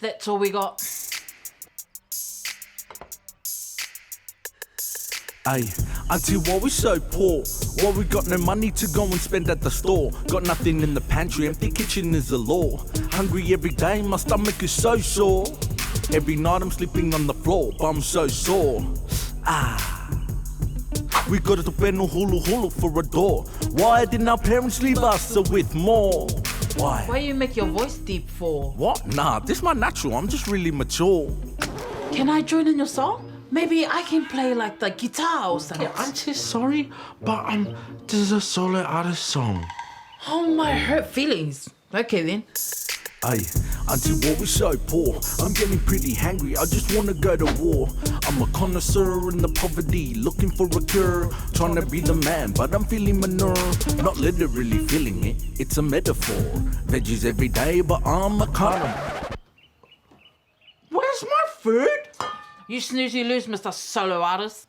That's all we got. Ay, auntie, why we so poor? Why we got no money to go and spend at the store? Got nothing in the pantry, empty kitchen is a law. Hungry every day, my stomach is so sore. Every night I'm sleeping on the floor, but I'm so sore. We got to pen hulu hulu for a door. Why didn't our parents leave us with more? Why? Why you make your voice deep for? What? Nah, this my natural, I'm just really mature. Can I join in your song? Maybe I can play like the guitar or something. Yeah, Auntie, sorry, but this is a solo artist song. Oh, my hurt feelings. Okay then. Ay, auntie, why we so poor? I'm getting pretty hangry, I just wanna go to war. I'm a connoisseur in the poverty, looking for a cure. Trying to be the man, but I'm feeling manure. Not literally feeling it, it's a metaphor. Veggies every day, but I'm a carnivore. Where's my food? You snooze, you lose, Mr. Solo Artist.